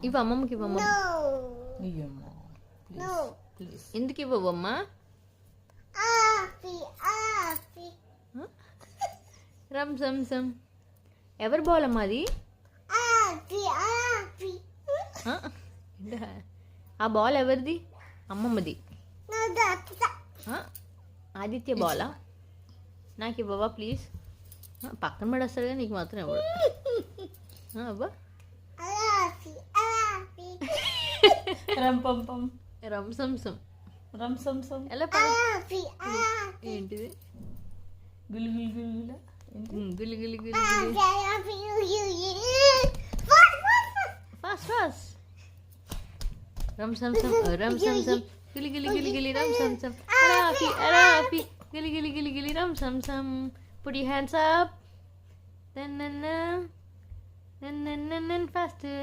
ఇవ్వ అమ్మమ్మకి ఇవ్వమ్మ. ఇయ్యమ్మా ప్లీజ్. ఎందుకు ఇవ్వమ్మా? రమ్ సమ్ సమ్. ఎవరి బాల్ అమ్మా అది? ఆ బాల్ ఎవరిది? అమ్మమ్మది. ఆదిత్య బాలా? నాకు ఇవ్వవా ప్లీజ్? పక్కన పడేస్తాడు కానీ నీకు మాత్రం ఇవ్వడు. అవ్వా రంపంపం రమ్ సమ్ సమ్. రంసంసం ఎలా ఏంటిది? గులి గులి గులిగుల గులి గులి గులి ఫాస్ట్ ఫాస్ట్. రమ్ సమ్ సమ్ రమ్ సమ్ సమ్ గిలి గిలి గిలి గిలి రమ్ సమ్ సమ్ అరాఫీ అరాఫీ గిలి గిలి గిలి గిలి రమ్ సమ్ సమ్. Put your hands up. Then faster.